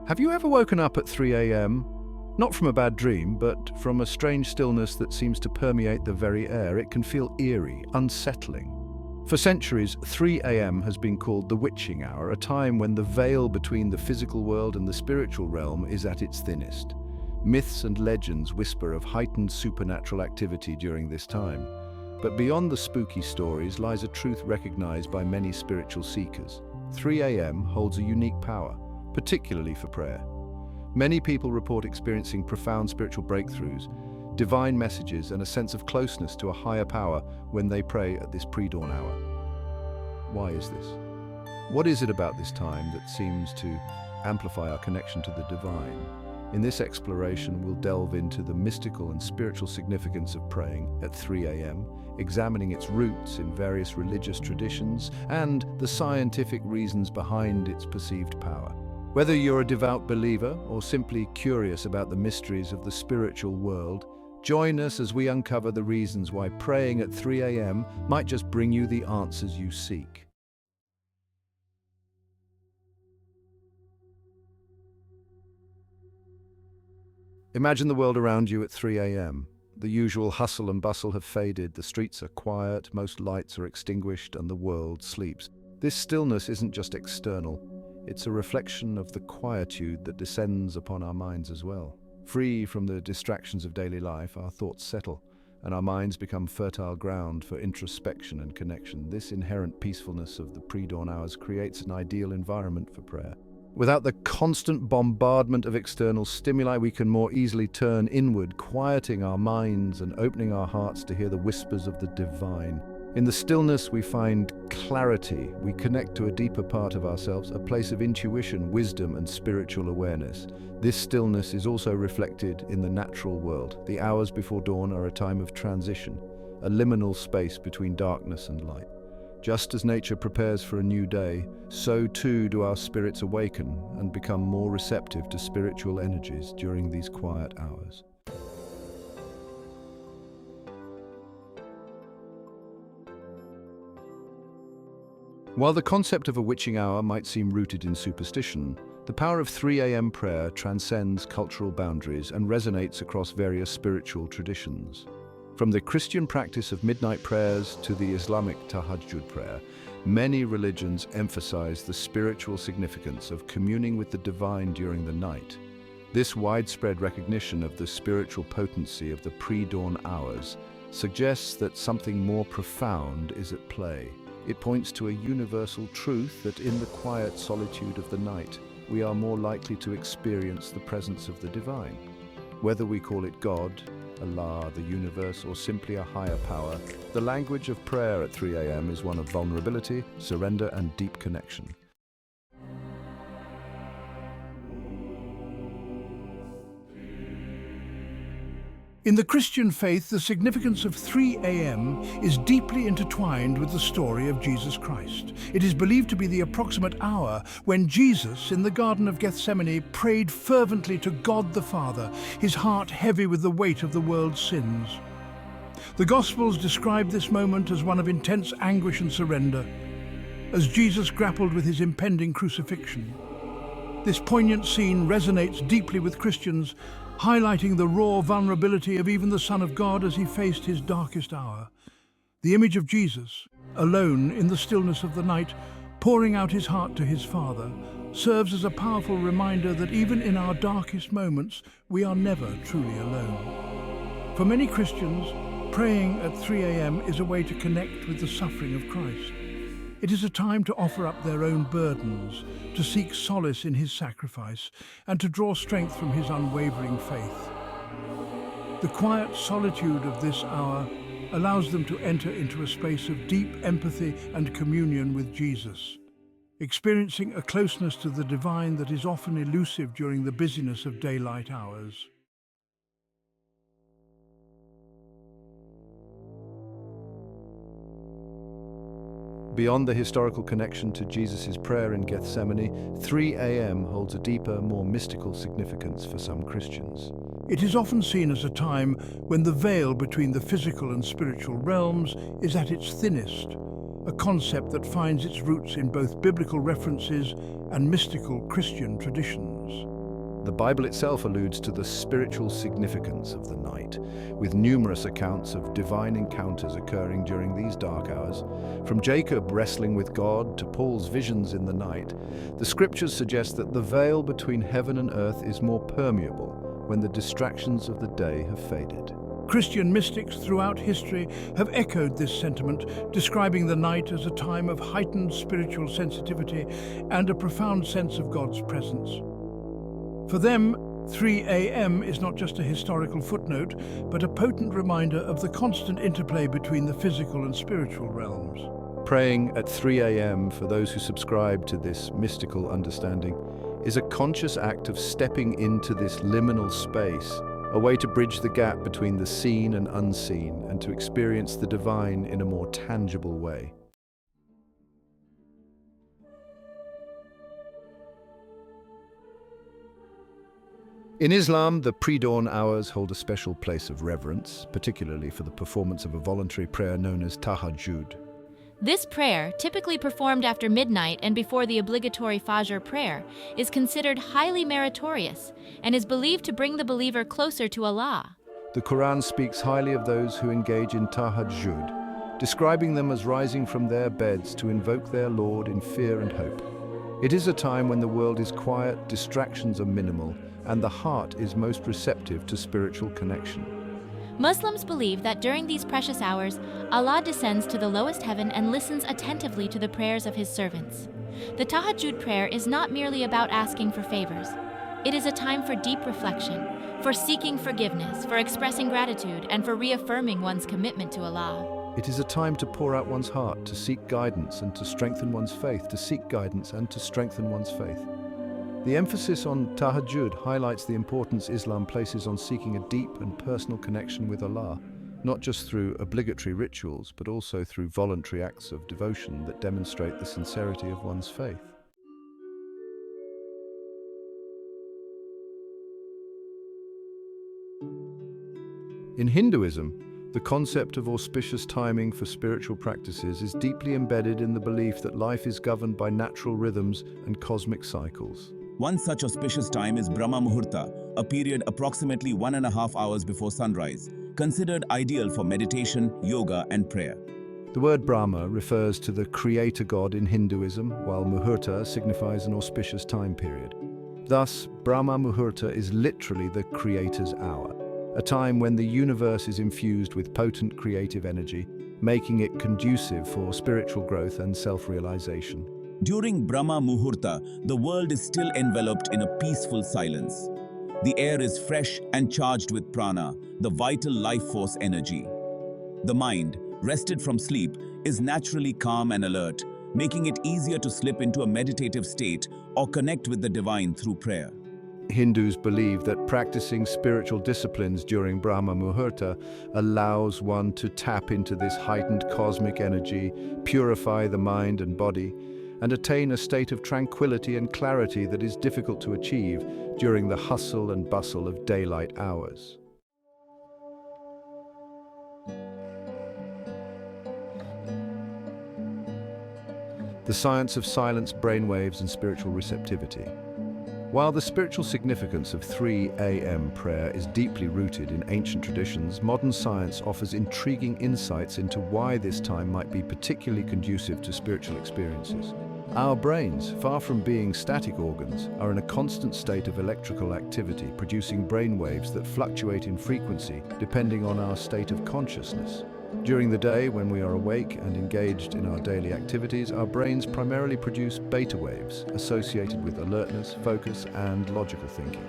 Have you ever woken up at 3 a.m.? Not from a bad dream, but from a strange stillness that seems to permeate the very air. It can feel eerie, unsettling. For centuries, 3 a.m. has been called the witching hour, a time when the veil between the physical world and the spiritual realm is at its thinnest. Myths and legends whisper of heightened supernatural activity during this time. But beyond the spooky stories lies a truth recognized by many spiritual seekers. 3 a.m. holds a unique power, particularly for prayer. Many people report experiencing profound spiritual breakthroughs, divine messages, and a sense of closeness to a higher power when they pray at this pre-dawn hour. Why is this? What is it about this time that seems to amplify our connection to the divine? In this exploration, we'll delve into the mystical and spiritual significance of praying at 3 a.m., examining its roots in various religious traditions and the scientific reasons behind its perceived power. Whether you're a devout believer or simply curious about the mysteries of the spiritual world, join us as we uncover the reasons why praying at 3 a.m. might just bring you the answers you seek. Imagine the world around you at 3 a.m. The usual hustle and bustle have faded, the streets are quiet, most lights are extinguished, and the world sleeps. This stillness isn't just external, it's a reflection of the quietude that descends upon our minds as well. Free from the distractions of daily life, our thoughts settle, and our minds become fertile ground for introspection and connection. This inherent peacefulness of the pre-dawn hours creates an ideal environment for prayer. Without the constant bombardment of external stimuli, we can more easily turn inward, quieting our minds and opening our hearts to hear the whispers of the divine. In the stillness, we find clarity. We connect to a deeper part of ourselves, a place of intuition, wisdom, and spiritual awareness. This stillness is also reflected in the natural world. The hours before dawn are a time of transition, a liminal space between darkness and light. Just as nature prepares for a new day, so too do our spirits awaken and become more receptive to spiritual energies during these quiet hours. While the concept of a witching hour might seem rooted in superstition, the power of 3 a.m. prayer transcends cultural boundaries and resonates across various spiritual traditions. From the Christian practice of midnight prayers to the Islamic Tahajjud prayer, many religions emphasize the spiritual significance of communing with the divine during the night. This widespread recognition of the spiritual potency of the pre-dawn hours suggests that something more profound is at play. It points to a universal truth that in the quiet solitude of the night, we are more likely to experience the presence of the divine. Whether we call it God, Allah, the universe, or simply a higher power, the language of prayer at 3 a.m. is one of vulnerability, surrender, and deep connection. In the Christian faith, the significance of 3 a.m. is deeply intertwined with the story of Jesus Christ. It is believed to be the approximate hour when Jesus, in the Garden of Gethsemane, prayed fervently to God the Father, his heart heavy with the weight of the world's sins. The Gospels describe this moment as one of intense anguish and surrender, as Jesus grappled with his impending crucifixion. This poignant scene resonates deeply with Christians, highlighting the raw vulnerability of even the Son of God as he faced his darkest hour. The image of Jesus, alone in the stillness of the night, pouring out his heart to his Father, serves as a powerful reminder that even in our darkest moments, we are never truly alone. For many Christians, praying at 3 a.m. is a way to connect with the suffering of Christ. It is a time to offer up their own burdens, to seek solace in his sacrifice, and to draw strength from his unwavering faith. The quiet solitude of this hour allows them to enter into a space of deep empathy and communion with Jesus, experiencing a closeness to the divine that is often elusive during the busyness of daylight hours. Beyond the historical connection to Jesus' prayer in Gethsemane, 3 a.m. holds a deeper, more mystical significance for some Christians. It is often seen as a time when the veil between the physical and spiritual realms is at its thinnest, a concept that finds its roots in both biblical references and mystical Christian traditions. The Bible itself alludes to the spiritual significance of the night, with numerous accounts of divine encounters occurring during these dark hours. From Jacob wrestling with God to Paul's visions in the night, the scriptures suggest that the veil between heaven and earth is more permeable when the distractions of the day have faded. Christian mystics throughout history have echoed this sentiment, describing the night as a time of heightened spiritual sensitivity and a profound sense of God's presence. For them, 3 a.m. is not just a historical footnote, but a potent reminder of the constant interplay between the physical and spiritual realms. Praying at 3 a.m. for those who subscribe to this mystical understanding is a conscious act of stepping into this liminal space, a way to bridge the gap between the seen and unseen and to experience the divine in a more tangible way. In Islam, the pre-dawn hours hold a special place of reverence, particularly for the performance of a voluntary prayer known as Tahajjud. This prayer, typically performed after midnight and before the obligatory Fajr prayer, is considered highly meritorious and is believed to bring the believer closer to Allah. The Quran speaks highly of those who engage in Tahajjud, describing them as rising from their beds to invoke their Lord in fear and hope. It is a time when the world is quiet, distractions are minimal, and the heart is most receptive to spiritual connection. Muslims believe that during these precious hours, Allah descends to the lowest heaven and listens attentively to the prayers of His servants. The Tahajjud prayer is not merely about asking for favors. It is a time for deep reflection, for seeking forgiveness, for expressing gratitude, and for reaffirming one's commitment to Allah. It is a time to pour out one's heart, to seek guidance and to strengthen one's faith, to seek guidance and to strengthen one's faith. The emphasis on Tahajjud highlights the importance Islam places on seeking a deep and personal connection with Allah, not just through obligatory rituals, but also through voluntary acts of devotion that demonstrate the sincerity of one's faith. In Hinduism, the concept of auspicious timing for spiritual practices is deeply embedded in the belief that life is governed by natural rhythms and cosmic cycles. One such auspicious time is Brahma Muhurta, a period approximately 1.5 hours before sunrise, considered ideal for meditation, yoga, and prayer. The word Brahma refers to the creator god in Hinduism, while Muhurta signifies an auspicious time period. Thus, Brahma Muhurta is literally the creator's hour, a time when the universe is infused with potent creative energy, making it conducive for spiritual growth and self-realization. During Brahma Muhurta, the world is still enveloped in a peaceful silence. The air is fresh and charged with prana, the vital life force energy. The mind, rested from sleep, is naturally calm and alert, making it easier to slip into a meditative state or connect with the divine through prayer. Hindus believe that practicing spiritual disciplines during Brahma Muhurta allows one to tap into this heightened cosmic energy, purify the mind and body, and attain a state of tranquility and clarity that is difficult to achieve during the hustle and bustle of daylight hours. The science of silence, brainwaves, and spiritual receptivity. While the spiritual significance of 3 a.m. prayer is deeply rooted in ancient traditions, modern science offers intriguing insights into why this time might be particularly conducive to spiritual experiences. Our brains, far from being static organs, are in a constant state of electrical activity, producing brainwaves that fluctuate in frequency depending on our state of consciousness. During the day, when we are awake and engaged in our daily activities, our brains primarily produce beta waves associated with alertness, focus, and logical thinking.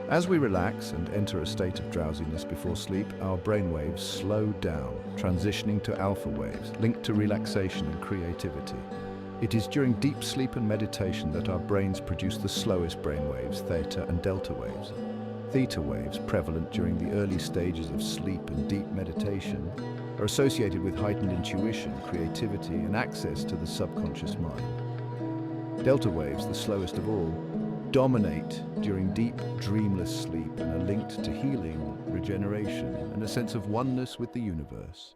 As we relax and enter a state of drowsiness before sleep, our brainwaves slow down, transitioning to alpha waves, linked to relaxation and creativity. It is during deep sleep and meditation that our brains produce the slowest brainwaves, theta and delta waves. Theta waves, prevalent during the early stages of sleep and deep meditation, are associated with heightened intuition, creativity, and access to the subconscious mind. Delta waves, the slowest of all, dominate during deep, dreamless sleep and are linked to healing, regeneration, and a sense of oneness with the universe.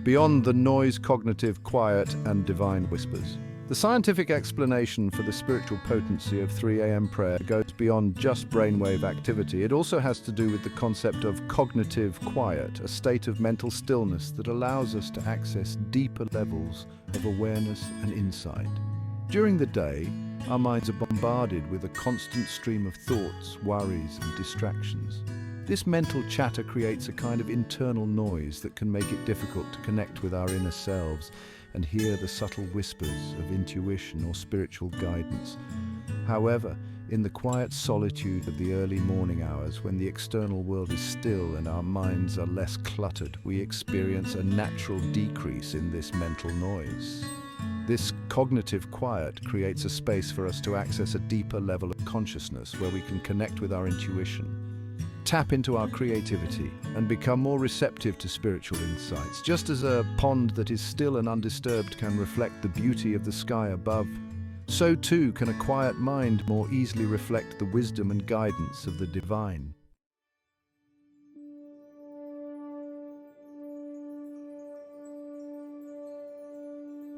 beyond the noise, cognitive quiet, and divine whispers. The scientific explanation for the spiritual potency of 3 a.m. prayer goes beyond just brainwave activity. It also has to do with the concept of cognitive quiet, a state of mental stillness that allows us to access deeper levels of awareness and insight. During the day, our minds are bombarded with a constant stream of thoughts, worries, and distractions. This mental chatter creates a kind of internal noise that can make it difficult to connect with our inner selves and hear the subtle whispers of intuition or spiritual guidance. However, in the quiet solitude of the early morning hours, when the external world is still and our minds are less cluttered, we experience a natural decrease in this mental noise. This cognitive quiet creates a space for us to access a deeper level of consciousness where we can connect with our intuition, tap into our creativity, and become more receptive to spiritual insights. Just as a pond that is still and undisturbed can reflect the beauty of the sky above, so too can a quiet mind more easily reflect the wisdom and guidance of the divine.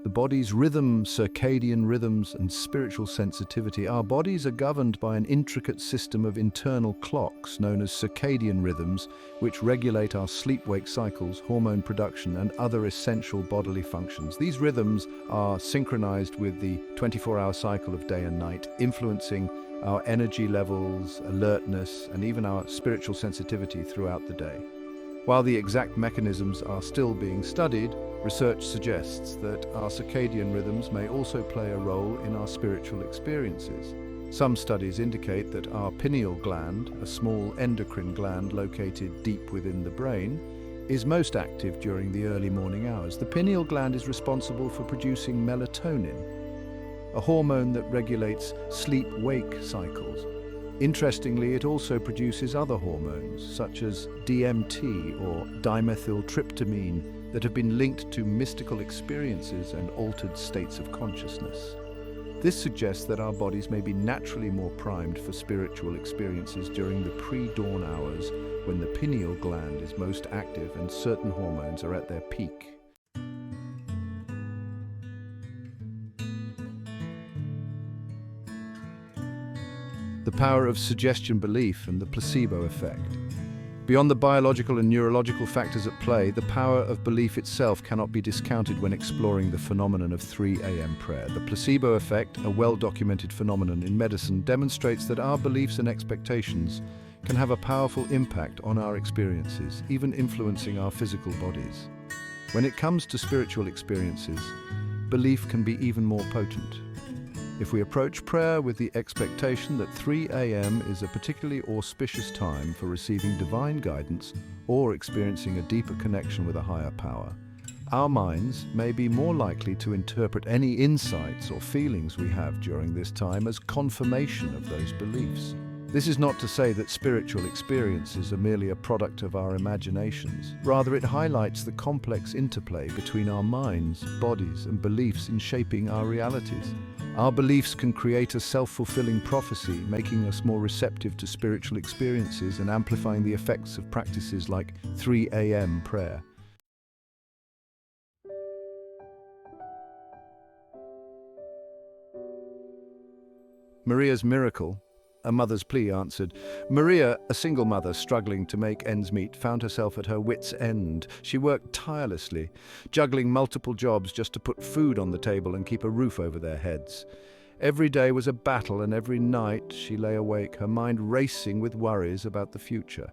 The body's rhythm, circadian rhythms, and spiritual sensitivity. Our bodies are governed by an intricate system of internal clocks known as circadian rhythms, which regulate our sleep-wake cycles, hormone production, and other essential bodily functions. These rhythms are synchronized with the 24-hour cycle of day and night, influencing our energy levels, alertness, and even our spiritual sensitivity throughout the day. While the exact mechanisms are still being studied, research suggests that our circadian rhythms may also play a role in our spiritual experiences. Some studies indicate that our pineal gland, a small endocrine gland located deep within the brain, is most active during the early morning hours. The pineal gland is responsible for producing melatonin, a hormone that regulates sleep-wake cycles. Interestingly, it also produces other hormones, such as DMT or dimethyltryptamine, that have been linked to mystical experiences and altered states of consciousness. This suggests that our bodies may be naturally more primed for spiritual experiences during the pre-dawn hours, when the pineal gland is most active and certain hormones are at their peak. The power of suggestion belief and the placebo effect. Beyond the biological and neurological factors at play, the power of belief itself cannot be discounted when exploring the phenomenon of 3 a.m. prayer. The placebo effect, a well-documented phenomenon in medicine, demonstrates that our beliefs and expectations can have a powerful impact on our experiences, even influencing our physical bodies. When it comes to spiritual experiences, belief can be even more potent. If we approach prayer with the expectation that 3 a.m. is a particularly auspicious time for receiving divine guidance or experiencing a deeper connection with a higher power, our minds may be more likely to interpret any insights or feelings we have during this time as confirmation of those beliefs. This is not to say that spiritual experiences are merely a product of our imaginations. Rather, it highlights the complex interplay between our minds, bodies, and beliefs in shaping our realities. Our beliefs can create a self-fulfilling prophecy, making us more receptive to spiritual experiences and amplifying the effects of practices like 3 a.m. prayer. Maria's miracle. A mother's plea answered. Maria, a single mother struggling to make ends meet, found herself at her wits' end. She worked tirelessly, juggling multiple jobs just to put food on the table and keep a roof over their heads. Every day was a battle, and every night she lay awake, her mind racing with worries about the future.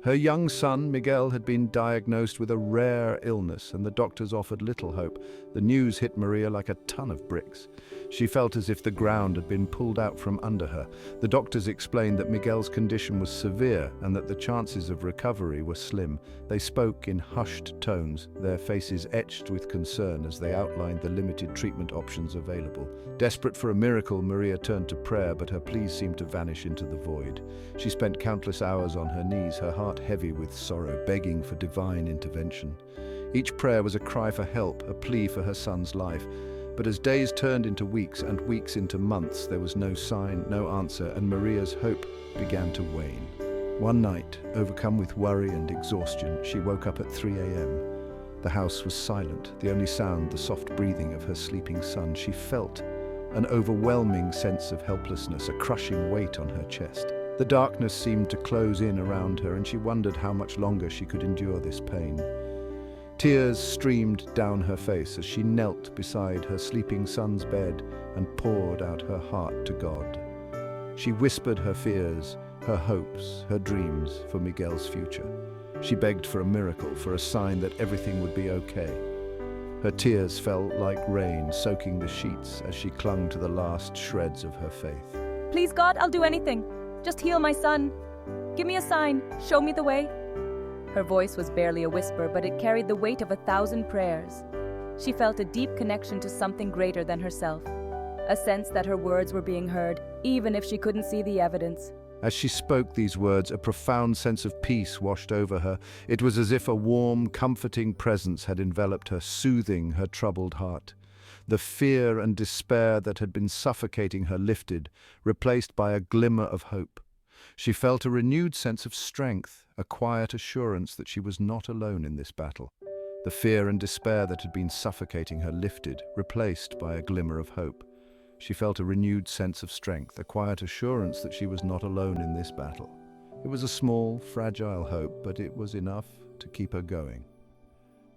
Her young son, Miguel, had been diagnosed with a rare illness, and the doctors offered little hope. The news hit Maria like a ton of bricks. She felt as if the ground had been pulled out from under her. The doctors explained that Miguel's condition was severe and that the chances of recovery were slim. They spoke in hushed tones, their faces etched with concern as they outlined the limited treatment options available. Desperate for a miracle, Maria turned to prayer, but her pleas seemed to vanish into the void. She spent countless hours on her knees, her heart heavy with sorrow, begging for divine intervention. Each prayer was a cry for help, a plea for her son's life. But as days turned into weeks and weeks into months, there was no sign, no answer, and Maria's hope began to wane. One night, overcome with worry and exhaustion, she woke up at 3 a.m. The house was silent, the only sound the soft breathing of her sleeping son. She felt an overwhelming sense of helplessness, a crushing weight on her chest. The darkness seemed to close in around her, and she wondered how much longer she could endure this pain. Tears streamed down her face as she knelt beside her sleeping son's bed and poured out her heart to God. She whispered her fears, her hopes, her dreams for Miguel's future. She begged for a miracle, for a sign that everything would be okay. Her tears fell like rain, soaking the sheets as she clung to the last shreds of her faith. Please, God, I'll do anything. Just heal my son. Give me a sign. Show me the way. Her voice was barely a whisper, but it carried the weight of 1,000 prayers. She felt a deep connection to something greater than herself, a sense that her words were being heard, even if she couldn't see the evidence. As she spoke these words, a profound sense of peace washed over her. It was as if a warm, comforting presence had enveloped her, soothing her troubled heart. The fear and despair that had been suffocating her lifted, replaced by a glimmer of hope. She felt a renewed sense of strength, a quiet assurance that she was not alone in this battle. The fear and despair that had been suffocating her lifted, replaced by a glimmer of hope. She felt a renewed sense of strength, a quiet assurance that she was not alone in this battle. It was a small, fragile hope, but it was enough to keep her going.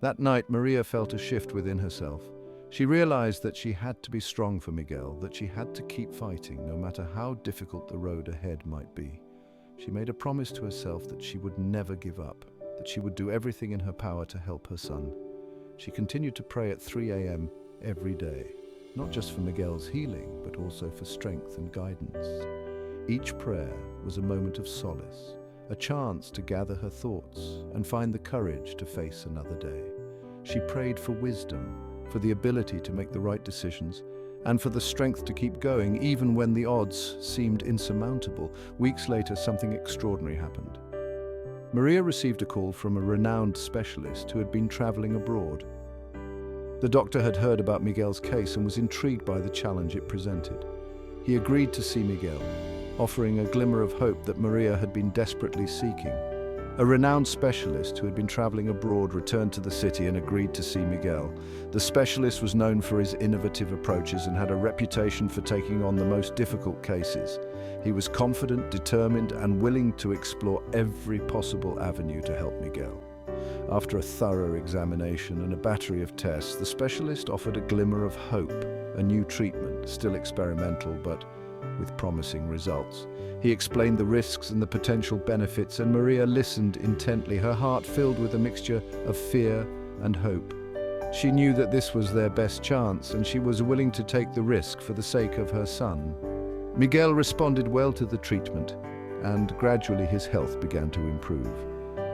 That night, Maria felt a shift within herself. She realized that she had to be strong for Miguel, that she had to keep fighting, no matter how difficult the road ahead might be. She made a promise to herself that she would never give up, that she would do everything in her power to help her son. She continued to pray at 3 a.m. every day, not just for Miguel's healing, but also for strength and guidance. Each prayer was a moment of solace, a chance to gather her thoughts and find the courage to face another day. She prayed for wisdom, for the ability to make the right decisions, and for the strength to keep going even when the odds seemed insurmountable. Weeks later, something extraordinary happened. Maria received a call from a renowned specialist who had been traveling abroad. The doctor had heard about Miguel's case and was intrigued by the challenge it presented. He agreed to see Miguel, offering a glimmer of hope that Maria had been desperately seeking. A renowned specialist who had been traveling abroad returned to the city and agreed to see Miguel. The specialist was known for his innovative approaches and had a reputation for taking on the most difficult cases. He was confident, determined, and willing to explore every possible avenue to help Miguel. After a thorough examination and a battery of tests, the specialist offered a glimmer of hope, a new treatment, still experimental but with promising results. He explained the risks and the potential benefits, and Maria listened intently, her heart filled with a mixture of fear and hope. She knew that this was their best chance, and she was willing to take the risk for the sake of her son. Miguel responded well to the treatment, and gradually his health began to improve.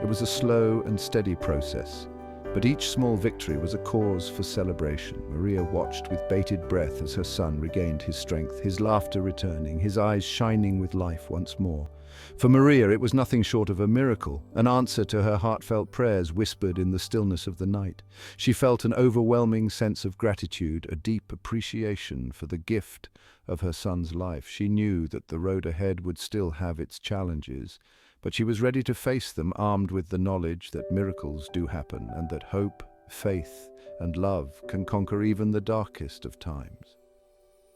It was a slow and steady process, but each small victory was a cause for celebration. Maria watched with bated breath as her son regained his strength, his laughter returning, his eyes shining with life once more. For Maria, it was nothing short of a miracle, an answer to her heartfelt prayers whispered in the stillness of the night. She felt an overwhelming sense of gratitude, a deep appreciation for the gift of her son's life. She knew that the road ahead would still have its challenges, but she was ready to face them, armed with the knowledge that miracles do happen and that hope, faith, and love can conquer even the darkest of times.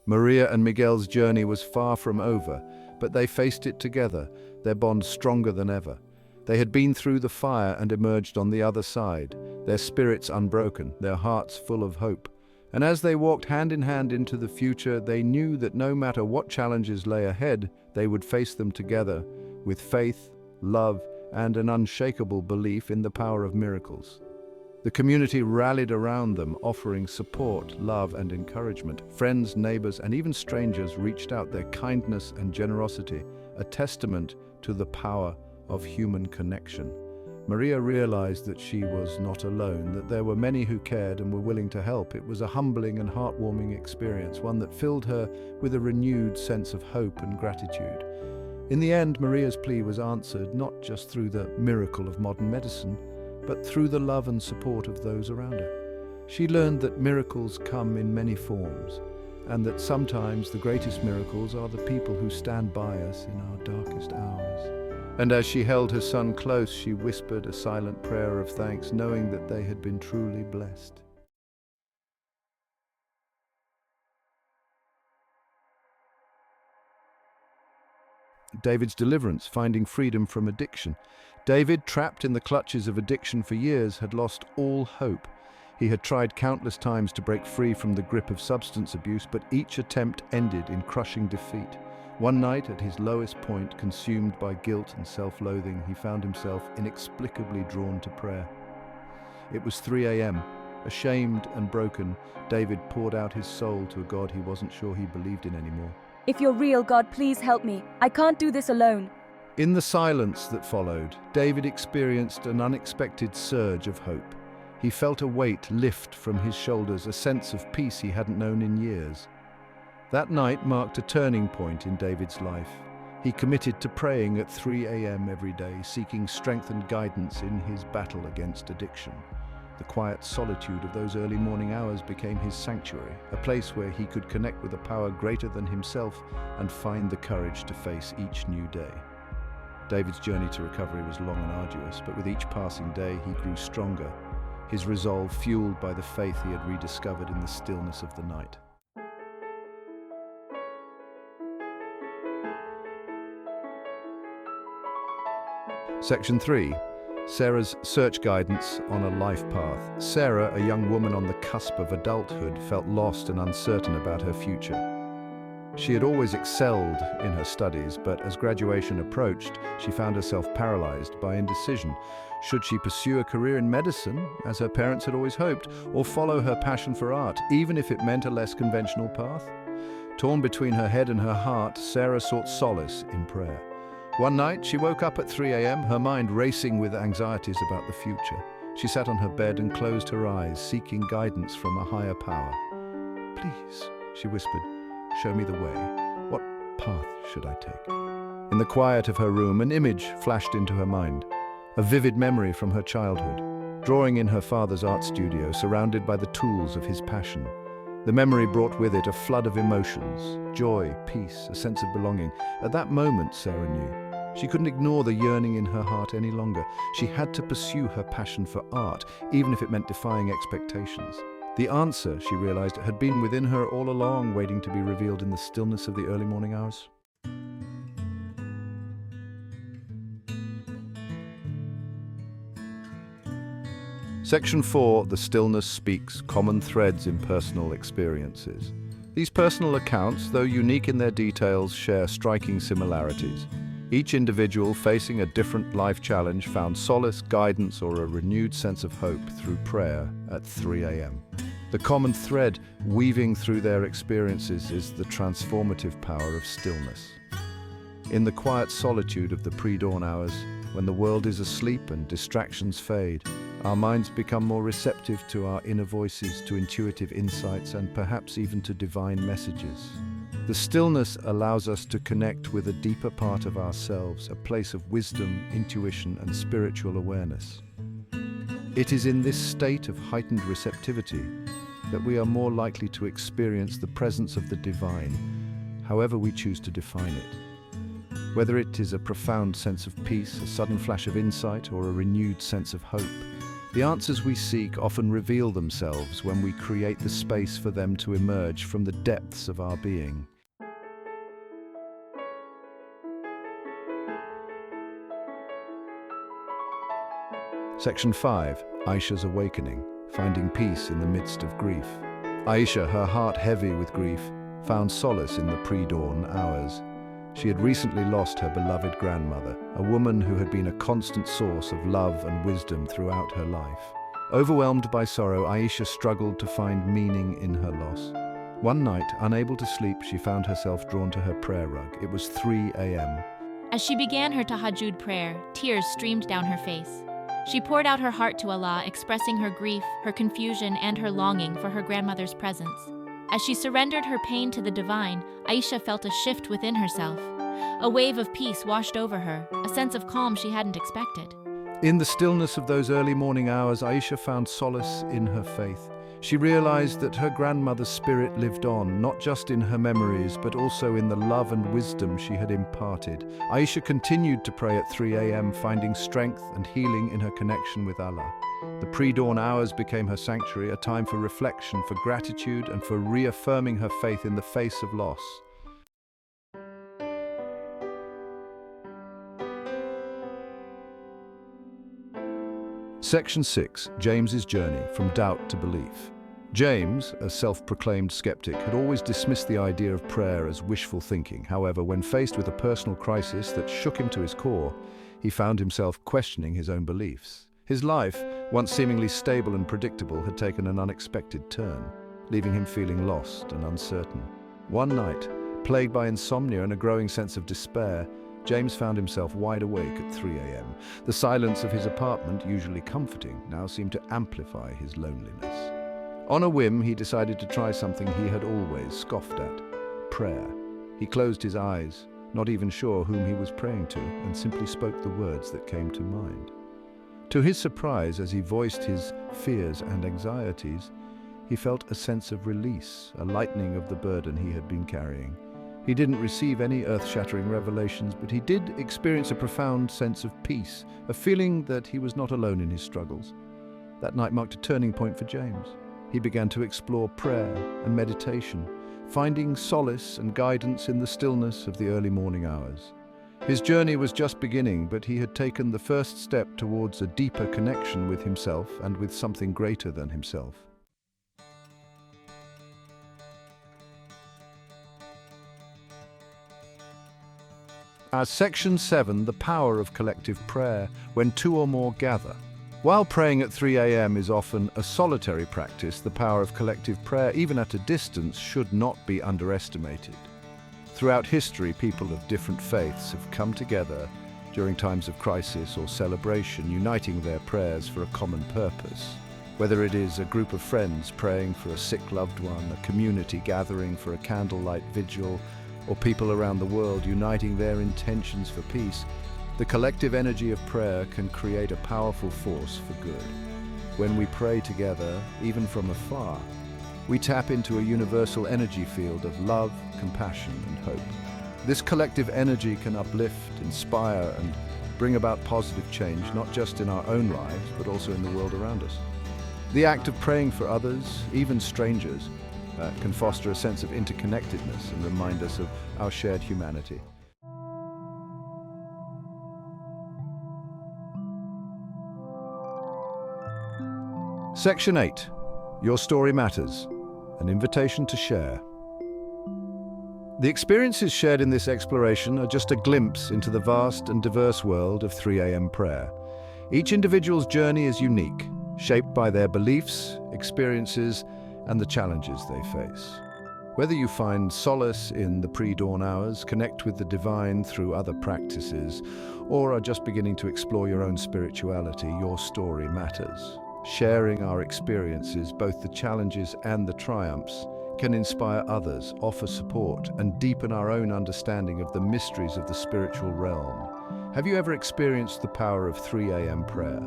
Maria and Miguel's journey was far from over, but they faced it together, their bond stronger than ever. They had been through the fire and emerged on the other side, their spirits unbroken, their hearts full of hope. And as they walked hand in hand into the future, they knew that no matter what challenges lay ahead, they would face them together with faith, love, and an unshakable belief in the power of miracles. The community rallied around them, offering support, love, and encouragement. Friends, neighbors, and even strangers reached out, their kindness and generosity, a testament to the power of human connection. Maria realized that she was not alone, that there were many who cared and were willing to help. It was a humbling and heartwarming experience, one that filled her with a renewed sense of hope and gratitude. In the end, Maria's plea was answered not just through the miracle of modern medicine, but through the love and support of those around her. She learned that miracles come in many forms, and that sometimes the greatest miracles are the people who stand by us in our darkest hours. And as she held her son close, she whispered a silent prayer of thanks, knowing that they had been truly blessed. David's deliverance, finding freedom from addiction. David, trapped in the clutches of addiction for years, had lost all hope. He had tried countless times to break free from the grip of substance abuse, but each attempt ended in crushing defeat. One night, at his lowest point, consumed by guilt and self-loathing, he found himself inexplicably drawn to prayer. It was 3 a.m. Ashamed and broken, David poured out his soul to a God he wasn't sure he believed in anymore. If you're real, God, please help me. I can't do this alone. In the silence that followed, David experienced an unexpected surge of hope. He felt a weight lift from his shoulders, a sense of peace he hadn't known in years. That night marked a turning point in David's life. He committed to praying at 3 a.m. every day, seeking strength and guidance in his battle against addiction. The quiet solitude of those early morning hours became his sanctuary, a place where he could connect with a power greater than himself and find the courage to face each new day. David's journey to recovery was long and arduous, but with each passing day he grew stronger, his resolve fueled by the faith he had rediscovered in the stillness of the night. Section 3. Sarah's search guidance on a life path. Sarah, a young woman on the cusp of adulthood, felt lost and uncertain about her future. She had always excelled in her studies, but as graduation approached, she found herself paralyzed by indecision. Should she pursue a career in medicine, as her parents had always hoped, or follow her passion for art, even if it meant a less conventional path? Torn between her head and her heart, Sarah sought solace in prayer. One night, she woke up at 3 a.m., her mind racing with anxieties about the future. She sat on her bed and closed her eyes, seeking guidance from a higher power. "Please," she whispered, "show me the way. What path should I take?" In the quiet of her room, an image flashed into her mind, a vivid memory from her childhood, drawing in her father's art studio, surrounded by the tools of his passion. The memory brought with it a flood of emotions, joy, peace, a sense of belonging. At that moment, Sarah knew, she couldn't ignore the yearning in her heart any longer. She had to pursue her passion for art, even if it meant defying expectations. The answer, she realized, had been within her all along, waiting to be revealed in the stillness of the early morning hours. Section 4, The Stillness Speaks, Common Threads in Personal Experiences. These personal accounts, though unique in their details, share striking similarities. Each individual facing a different life challenge found solace, guidance, or a renewed sense of hope through prayer at 3 a.m. The common thread weaving through their experiences is the transformative power of stillness. In the quiet solitude of the pre-dawn hours, when the world is asleep and distractions fade, our minds become more receptive to our inner voices, to intuitive insights, and perhaps even to divine messages. The stillness allows us to connect with a deeper part of ourselves, a place of wisdom, intuition, and spiritual awareness. It is in this state of heightened receptivity that we are more likely to experience the presence of the divine, however we choose to define it. Whether it is a profound sense of peace, a sudden flash of insight, or a renewed sense of hope, the answers we seek often reveal themselves when we create the space for them to emerge from the depths of our being. Section 5, Aisha's Awakening, Finding Peace in the Midst of Grief. Aisha, her heart heavy with grief, found solace in the pre-dawn hours. She had recently lost her beloved grandmother, a woman who had been a constant source of love and wisdom throughout her life. Overwhelmed by sorrow, Aisha struggled to find meaning in her loss. One night, unable to sleep, she found herself drawn to her prayer rug. It was 3 a.m. As she began her Tahajjud prayer, tears streamed down her face. She poured out her heart to Allah, expressing her grief, her confusion, and her longing for her grandmother's presence. As she surrendered her pain to the divine, Aisha felt a shift within herself. A wave of peace washed over her, a sense of calm she hadn't expected. In the stillness of those early morning hours, Aisha found solace in her faith. She realized that her grandmother's spirit lived on, not just in her memories, but also in the love and wisdom she had imparted. Aisha continued to pray at 3 a.m., finding strength and healing in her connection with Allah. The pre-dawn hours became her sanctuary, a time for reflection, for gratitude, and for reaffirming her faith in the face of loss. Section 6. James's Journey from Doubt to Belief. James, a self-proclaimed skeptic, had always dismissed the idea of prayer as wishful thinking. However, when faced with a personal crisis that shook him to his core, he found himself questioning his own beliefs. His life, once seemingly stable and predictable, had taken an unexpected turn, leaving him feeling lost and uncertain. One night, plagued by insomnia and a growing sense of despair, James found himself wide awake at 3 a.m. The silence of his apartment, usually comforting, now seemed to amplify his loneliness. On a whim, he decided to try something he had always scoffed at: prayer. He closed his eyes, not even sure whom he was praying to, and simply spoke the words that came to mind. To his surprise, as he voiced his fears and anxieties, he felt a sense of release, a lightening of the burden he had been carrying. He didn't receive any earth-shattering revelations, but he did experience a profound sense of peace, a feeling that he was not alone in his struggles. That night marked a turning point for James. He began to explore prayer and meditation, finding solace and guidance in the stillness of the early morning hours. His journey was just beginning, but he had taken the first step towards a deeper connection with himself and with something greater than himself. As Section 7, the power of collective prayer, when two or more gather. While praying at 3 a.m. is often a solitary practice, the power of collective prayer, even at a distance, should not be underestimated. Throughout history, people of different faiths have come together during times of crisis or celebration, uniting their prayers for a common purpose. Whether it is a group of friends praying for a sick loved one, a community gathering for a candlelight vigil, or people around the world uniting their intentions for peace, the collective energy of prayer can create a powerful force for good. When we pray together, even from afar, we tap into a universal energy field of love, compassion, and hope. This collective energy can uplift, inspire, and bring about positive change, not just in our own lives, but also in the world around us. The act of praying for others, even strangers, can foster a sense of interconnectedness and remind us of our shared humanity. Section 8. Your Story Matters. An invitation to share. The experiences shared in this exploration are just a glimpse into the vast and diverse world of 3 a.m. prayer. Each individual's journey is unique, shaped by their beliefs, experiences, and the challenges they face. Whether you find solace in the pre-dawn hours, connect with the divine through other practices, or are just beginning to explore your own spirituality, your story matters. Sharing our experiences, both the challenges and the triumphs, can inspire others, offer support, and deepen our own understanding of the mysteries of the spiritual realm. Have you ever experienced the power of 3 a.m. prayer?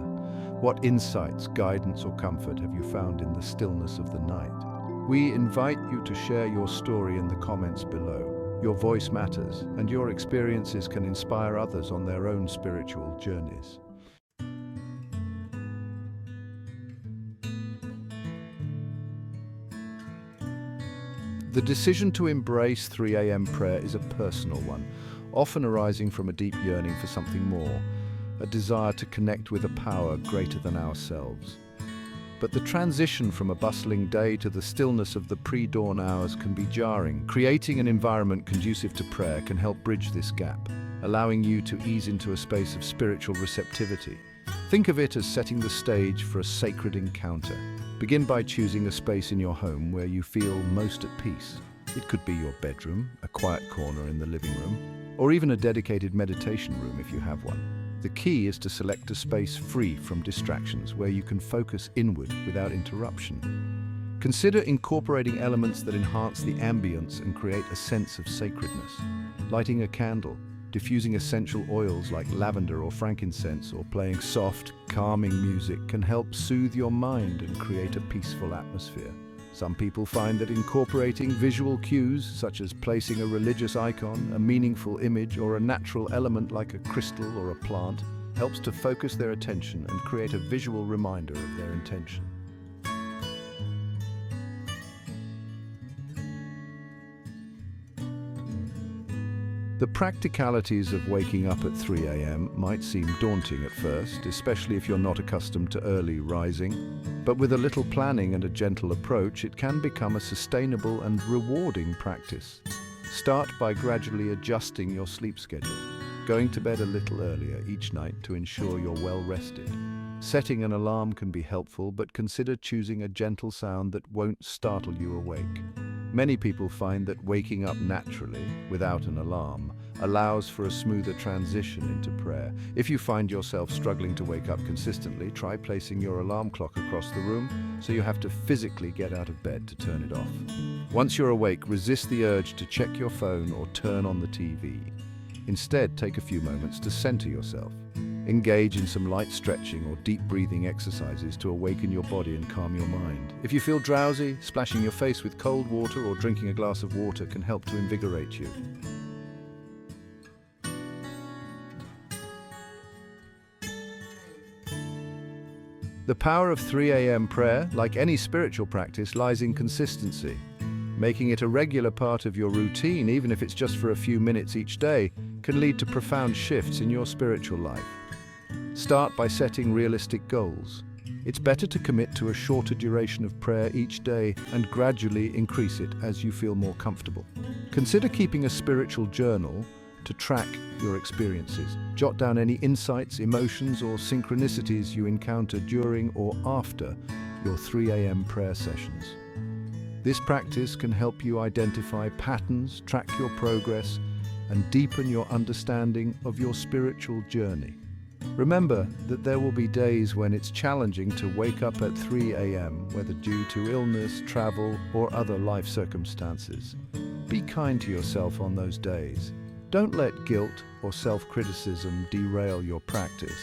What insights, guidance, or comfort have you found in the stillness of the night? We invite you to share your story in the comments below. Your voice matters, and your experiences can inspire others on their own spiritual journeys. The decision to embrace 3 a.m. prayer is a personal one, often arising from a deep yearning for something more, a desire to connect with a power greater than ourselves. But the transition from a bustling day to the stillness of the pre-dawn hours can be jarring. Creating an environment conducive to prayer can help bridge this gap, allowing you to ease into a space of spiritual receptivity. Think of it as setting the stage for a sacred encounter. Begin by choosing a space in your home where you feel most at peace. It could be your bedroom, a quiet corner in the living room, or even a dedicated meditation room if you have one. The key is to select a space free from distractions where you can focus inward without interruption. Consider incorporating elements that enhance the ambience and create a sense of sacredness. Lighting a candle, Diffusing essential oils like lavender or frankincense or playing soft, calming music can help soothe your mind and create a peaceful atmosphere. Some people find that incorporating visual cues, such as placing a religious icon, a meaningful image, or a natural element like a crystal or a plant, helps to focus their attention and create a visual reminder of their intention. The practicalities of waking up at 3 a.m. might seem daunting at first, especially if you're not accustomed to early rising. But with a little planning and a gentle approach, it can become a sustainable and rewarding practice. Start by gradually adjusting your sleep schedule, going to bed a little earlier each night to ensure you're well rested. Setting an alarm can be helpful, but consider choosing a gentle sound that won't startle you awake. Many people find that waking up naturally, without an alarm, allows for a smoother transition into prayer. If you find yourself struggling to wake up consistently, try placing your alarm clock across the room so you have to physically get out of bed to turn it off. Once you're awake, resist the urge to check your phone or turn on the TV. Instead, take a few moments to center yourself. Engage in some light stretching or deep breathing exercises to awaken your body and calm your mind. If you feel drowsy, splashing your face with cold water or drinking a glass of water can help to invigorate you. The power of 3 a.m. prayer, like any spiritual practice, lies in consistency. Making it a regular part of your routine, even if it's just for a few minutes each day, can lead to profound shifts in your spiritual life. Start by setting realistic goals. It's better to commit to a shorter duration of prayer each day and gradually increase it as you feel more comfortable. Consider keeping a spiritual journal to track your experiences. Jot down any insights, emotions, or synchronicities you encounter during or after your 3 a.m. prayer sessions. This practice can help you identify patterns, track your progress, and deepen your understanding of your spiritual journey. Remember that there will be days when it's challenging to wake up at 3 a.m., whether due to illness, travel, or other life circumstances. Be kind to yourself on those days. Don't let guilt or self-criticism derail your practice.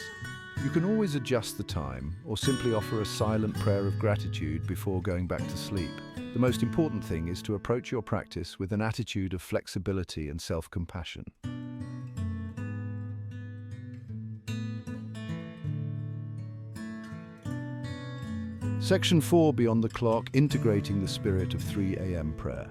You can always adjust the time or simply offer a silent prayer of gratitude before going back to sleep. The most important thing is to approach your practice with an attitude of flexibility and self-compassion. Section 4, Beyond the Clock, integrating the spirit of 3 a.m. prayer.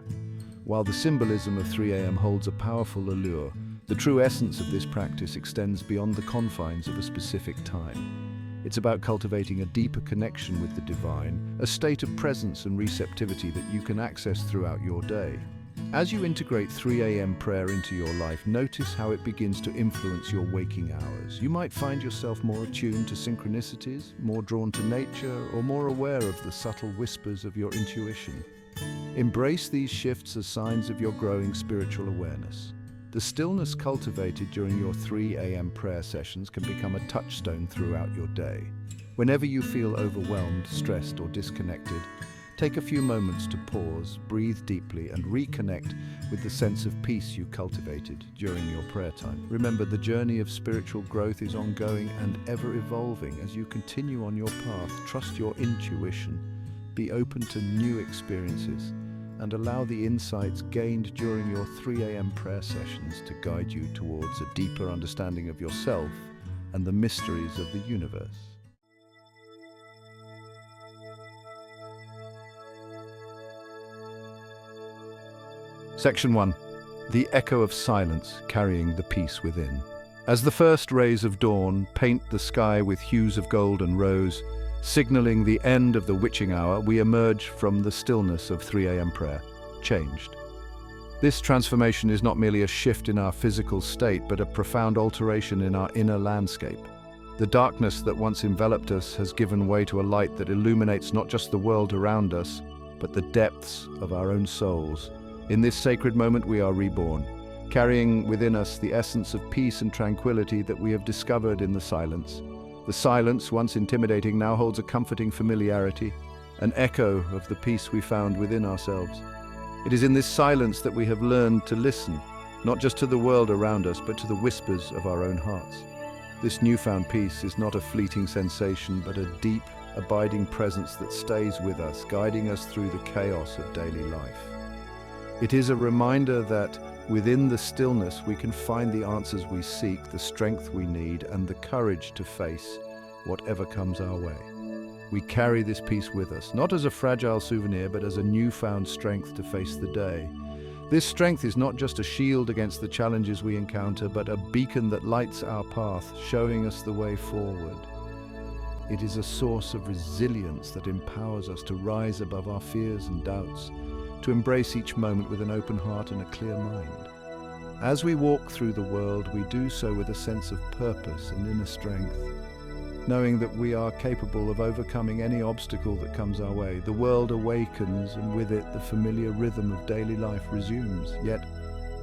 While the symbolism of 3 a.m. holds a powerful allure, the true essence of this practice extends beyond the confines of a specific time. It's about cultivating a deeper connection with the divine, a state of presence and receptivity that you can access throughout your day. As you integrate 3 a.m. prayer into your life, notice how it begins to influence your waking hours. You might find yourself more attuned to synchronicities, more drawn to nature, or more aware of the subtle whispers of your intuition. Embrace these shifts as signs of your growing spiritual awareness. The stillness cultivated during your 3 a.m. prayer sessions can become a touchstone throughout your day. Whenever you feel overwhelmed, stressed, or disconnected, take a few moments to pause, breathe deeply, and reconnect with the sense of peace you cultivated during your prayer time. Remember, the journey of spiritual growth is ongoing and ever-evolving. As you continue on your path, trust your intuition, be open to new experiences, and allow the insights gained during your 3 a.m. prayer sessions to guide you towards a deeper understanding of yourself and the mysteries of the universe. Section 1. The echo of silence carrying the peace within. As the first rays of dawn paint the sky with hues of gold and rose, signaling the end of the witching hour, we emerge from the stillness of 3 a.m. prayer, changed. This transformation is not merely a shift in our physical state, but a profound alteration in our inner landscape. The darkness that once enveloped us has given way to a light that illuminates not just the world around us, but the depths of our own souls. In this sacred moment, we are reborn, carrying within us the essence of peace and tranquility that we have discovered in the silence. The silence, once intimidating, now holds a comforting familiarity, an echo of the peace we found within ourselves. It is in this silence that we have learned to listen, not just to the world around us, but to the whispers of our own hearts. This newfound peace is not a fleeting sensation, but a deep, abiding presence that stays with us, guiding us through the chaos of daily life. It is a reminder that within the stillness we can find the answers we seek, the strength we need, and the courage to face whatever comes our way. We carry this peace with us, not as a fragile souvenir, but as a newfound strength to face the day. This strength is not just a shield against the challenges we encounter, but a beacon that lights our path, showing us the way forward. It is a source of resilience that empowers us to rise above our fears and doubts, to embrace each moment with an open heart and a clear mind. As we walk through the world, we do so with a sense of purpose and inner strength, knowing that we are capable of overcoming any obstacle that comes our way. The world awakens, and with it the familiar rhythm of daily life resumes. Yet,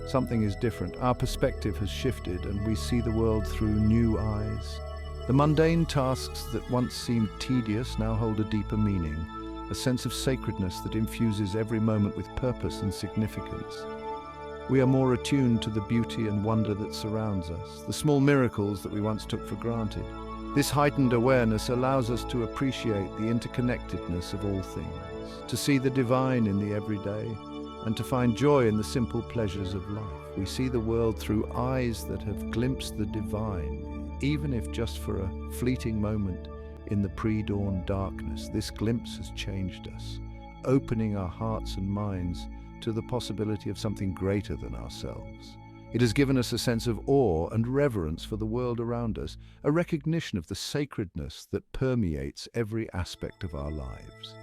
something is different. Our perspective has shifted, and we see the world through new eyes. The mundane tasks that once seemed tedious now hold a deeper meaning, a sense of sacredness that infuses every moment with purpose and significance. We are more attuned to the beauty and wonder that surrounds us, the small miracles that we once took for granted. This heightened awareness allows us to appreciate the interconnectedness of all things, to see the divine in the everyday, and to find joy in the simple pleasures of life. We see the world through eyes that have glimpsed the divine, even if just for a fleeting moment in the pre-dawn darkness. This glimpse has changed us, opening our hearts and minds to the possibility of something greater than ourselves. It has given us a sense of awe and reverence for the world around us, a recognition of the sacredness that permeates every aspect of our lives.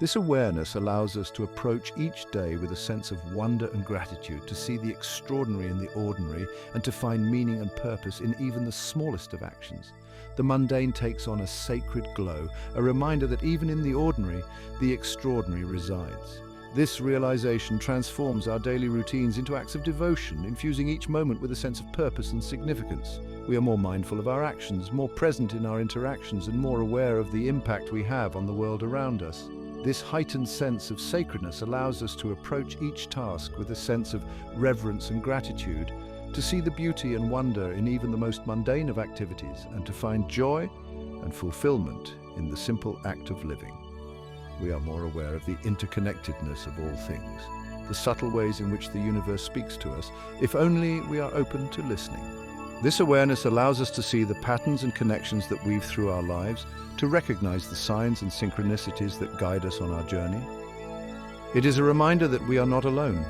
This awareness allows us to approach each day with a sense of wonder and gratitude, to see the extraordinary in the ordinary, and to find meaning and purpose in even the smallest of actions. The mundane takes on a sacred glow, a reminder that even in the ordinary, the extraordinary resides. This realization transforms our daily routines into acts of devotion, infusing each moment with a sense of purpose and significance. We are more mindful of our actions, more present in our interactions, and more aware of the impact we have on the world around us. This heightened sense of sacredness allows us to approach each task with a sense of reverence and gratitude, to see the beauty and wonder in even the most mundane of activities, and to find joy and fulfillment in the simple act of living. We are more aware of the interconnectedness of all things, the subtle ways in which the universe speaks to us, if only we are open to listening. This awareness allows us to see the patterns and connections that weave through our lives, to recognize the signs and synchronicities that guide us on our journey. It is a reminder that we are not alone,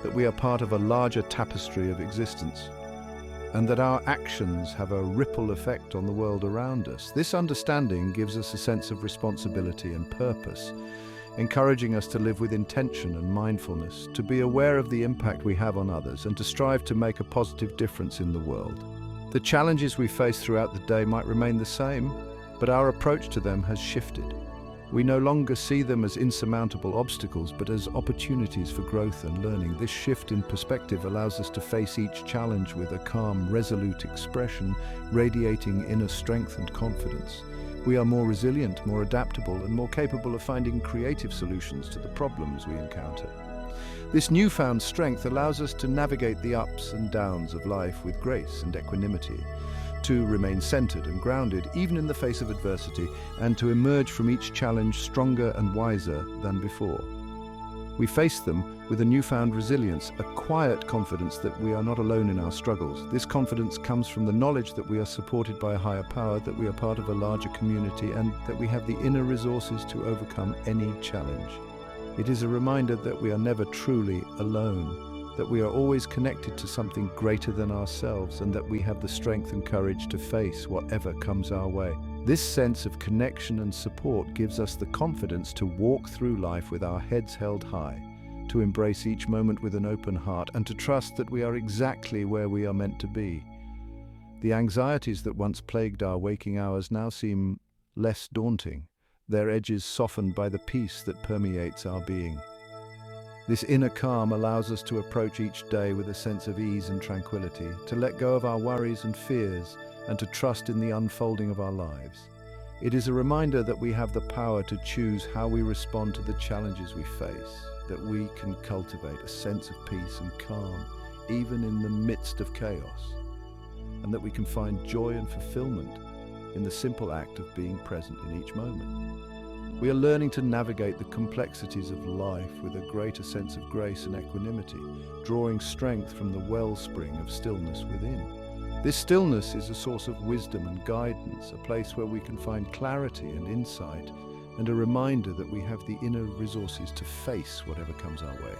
that we are part of a larger tapestry of existence, and that our actions have a ripple effect on the world around us. This understanding gives us a sense of responsibility and purpose, encouraging us to live with intention and mindfulness, to be aware of the impact we have on others, and to strive to make a positive difference in the world. The challenges we face throughout the day might remain the same, but our approach to them has shifted. We no longer see them as insurmountable obstacles, but as opportunities for growth and learning. This shift in perspective allows us to face each challenge with a calm, resolute expression, radiating inner strength and confidence. We are more resilient, more adaptable, and more capable of finding creative solutions to the problems we encounter. This newfound strength allows us to navigate the ups and downs of life with grace and equanimity, to remain centered and grounded even in the face of adversity, and to emerge from each challenge stronger and wiser than before. We face them with a newfound resilience, a quiet confidence that we are not alone in our struggles. This confidence comes from the knowledge that we are supported by a higher power, that we are part of a larger community, and that we have the inner resources to overcome any challenge. It is a reminder that we are never truly alone, that we are always connected to something greater than ourselves, and that we have the strength and courage to face whatever comes our way. This sense of connection and support gives us the confidence to walk through life with our heads held high, to embrace each moment with an open heart, and to trust that we are exactly where we are meant to be. The anxieties that once plagued our waking hours now seem less daunting, their edges softened by the peace that permeates our being. This inner calm allows us to approach each day with a sense of ease and tranquility, to let go of our worries and fears, and to trust in the unfolding of our lives. It is a reminder that we have the power to choose how we respond to the challenges we face, that we can cultivate a sense of peace and calm, even in the midst of chaos, and that we can find joy and fulfillment in the simple act of being present in each moment. We are learning to navigate the complexities of life with a greater sense of grace and equanimity, drawing strength from the wellspring of stillness within. This stillness is a source of wisdom and guidance, a place where we can find clarity and insight, and a reminder that we have the inner resources to face whatever comes our way.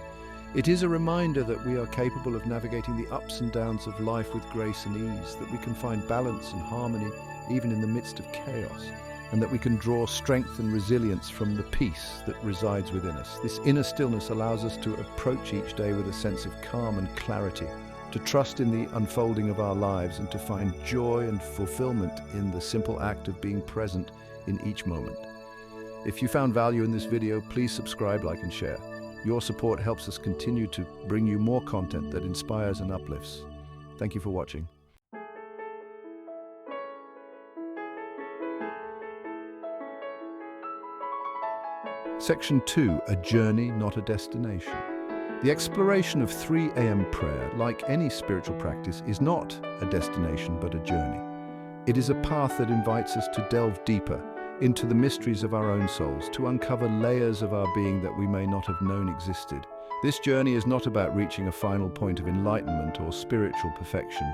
It is a reminder that we are capable of navigating the ups and downs of life with grace and ease, that we can find balance and harmony even in the midst of chaos, and that we can draw strength and resilience from the peace that resides within us. This inner stillness allows us to approach each day with a sense of calm and clarity, to trust in the unfolding of our lives, and to find joy and fulfillment in the simple act of being present in each moment. If you found value in this video, please subscribe, like, and share. Your support helps us continue to bring you more content that inspires and uplifts. Thank you for watching. Section 2, a journey, not a destination. The exploration of 3 a.m. prayer, like any spiritual practice, is not a destination but a journey. It is a path that invites us to delve deeper into the mysteries of our own souls, to uncover layers of our being that we may not have known existed. This journey is not about reaching a final point of enlightenment or spiritual perfection,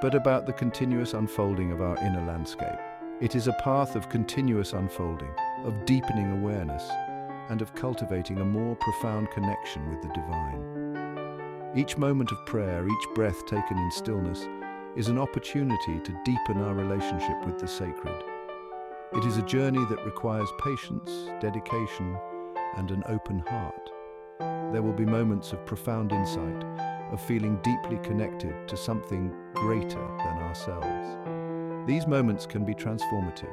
but about the continuous unfolding of our inner landscape. It is a path of continuous unfolding, of deepening awareness, and of cultivating a more profound connection with the divine. Each moment of prayer, each breath taken in stillness, is an opportunity to deepen our relationship with the sacred. It is a journey that requires patience, dedication, and an open heart. There will be moments of profound insight, of feeling deeply connected to something greater than ourselves. These moments can be transformative,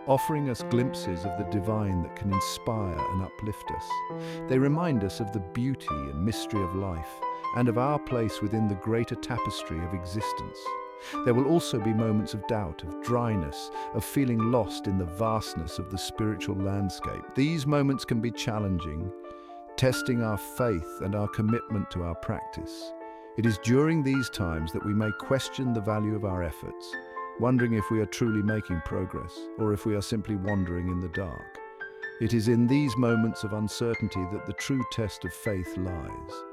offering us glimpses of the divine that can inspire and uplift us. They remind us of the beauty and mystery of life, and of our place within the greater tapestry of existence. There will also be moments of doubt, of dryness, of feeling lost in the vastness of the spiritual landscape. These moments can be challenging, testing our faith and our commitment to our practice. It is during these times that we may question the value of our efforts, wondering if we are truly making progress, or if we are simply wandering in the dark. It is in these moments of uncertainty that the true test of faith lies.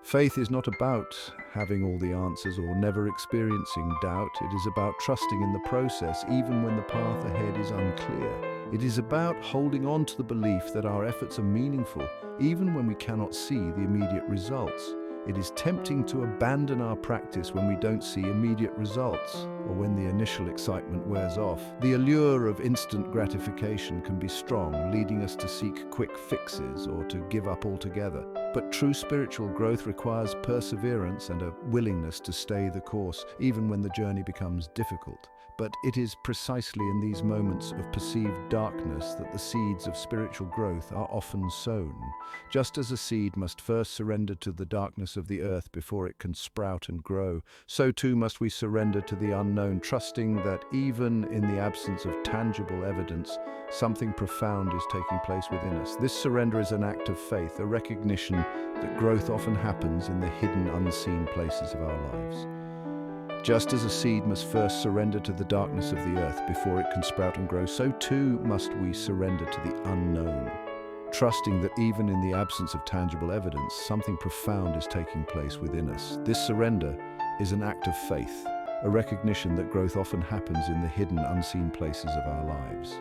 Faith is not about having all the answers or never experiencing doubt. It is about trusting in the process, even when the path ahead is unclear. It is about holding on to the belief that our efforts are meaningful, even when we cannot see the immediate results. It is tempting to abandon our practice when we don't see immediate results, or when the initial excitement wears off. The allure of instant gratification can be strong, leading us to seek quick fixes or to give up altogether. But true spiritual growth requires perseverance and a willingness to stay the course, even when the journey becomes difficult. But it is precisely in these moments of perceived darkness that the seeds of spiritual growth are often sown. Just as a seed must first surrender to the darkness of the earth before it can sprout and grow, so too must we surrender to the unknown, trusting that even in the absence of tangible evidence, something profound is taking place within us. This surrender is an act of faith, a recognition that growth often happens in the hidden, unseen places of our lives. Just as a seed must first surrender to the darkness of the earth before it can sprout and grow, so too must we surrender to the unknown, trusting that even in the absence of tangible evidence, something profound is taking place within us. This surrender is an act of faith, a recognition that growth often happens in the hidden, unseen places of our lives.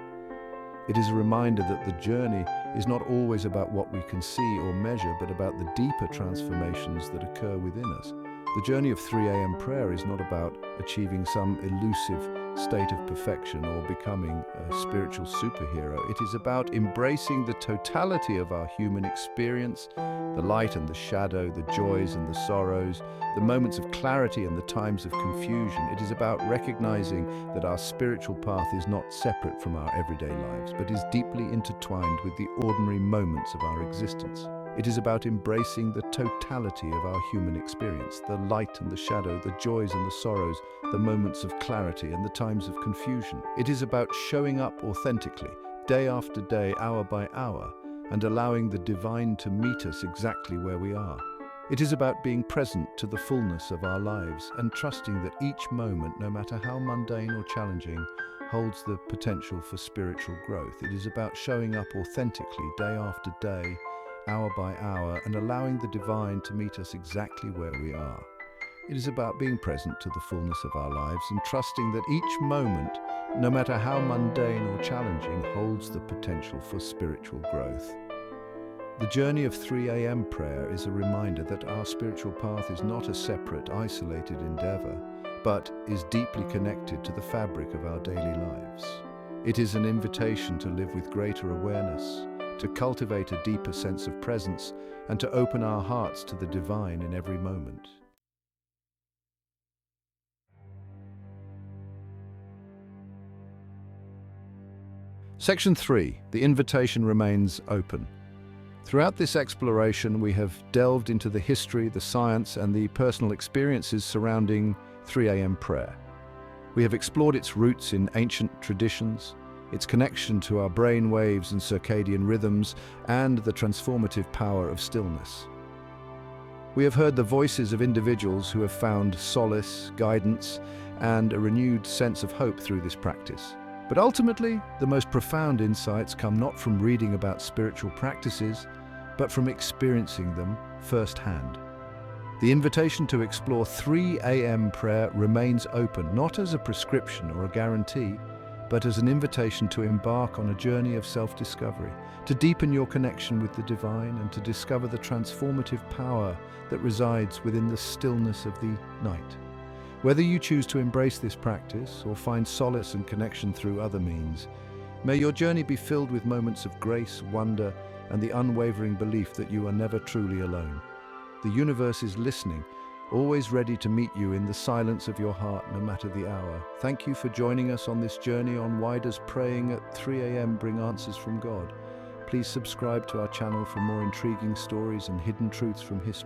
It is a reminder that the journey is not always about what we can see or measure, but about the deeper transformations that occur within us. The journey of 3 a.m. prayer is not about achieving some elusive state of perfection or becoming a spiritual superhero. It is about embracing the totality of our human experience, the light and the shadow, the joys and the sorrows, the moments of clarity and the times of confusion. It is about recognizing that our spiritual path is not separate from our everyday lives, but is deeply intertwined with the ordinary moments of our existence. It is about embracing the totality of our human experience, the light and the shadow, the joys and the sorrows, the moments of clarity and the times of confusion. It is about showing up authentically, day after day, hour by hour, and allowing the divine to meet us exactly where we are. It is about being present to the fullness of our lives and trusting that each moment, no matter how mundane or challenging, holds the potential for spiritual growth. It is about showing up authentically day after day, hour by hour, and allowing the divine to meet us exactly where we are. It is about being present to the fullness of our lives and trusting that each moment, no matter how mundane or challenging, holds the potential for spiritual growth. The journey of 3 a.m. prayer is a reminder that our spiritual path is not a separate, isolated endeavor, but is deeply connected to the fabric of our daily lives. It is an invitation to live with greater awareness, to cultivate a deeper sense of presence, and to open our hearts to the divine in every moment. Section 3. The invitation remains open. Throughout this exploration, we have delved into the history, the science, and the personal experiences surrounding 3 a.m. prayer. We have explored its roots in ancient traditions, its connection to our brainwaves and circadian rhythms, and the transformative power of stillness. We have heard the voices of individuals who have found solace, guidance, and a renewed sense of hope through this practice. But ultimately, the most profound insights come not from reading about spiritual practices, but from experiencing them firsthand. The invitation to explore 3 a.m. prayer remains open, not as a prescription or a guarantee, but as an invitation to embark on a journey of self-discovery, to deepen your connection with the divine and to discover the transformative power that resides within the stillness of the night. Whether you choose to embrace this practice or find solace and connection through other means, may your journey be filled with moments of grace, wonder, and the unwavering belief that you are never truly alone. The universe is listening, always ready to meet you in the silence of your heart, no matter the hour. Thank you for joining us on this journey on Why Does Praying at 3 a.m. Bring Answers from God? Please subscribe to our channel for more intriguing stories and hidden truths from history.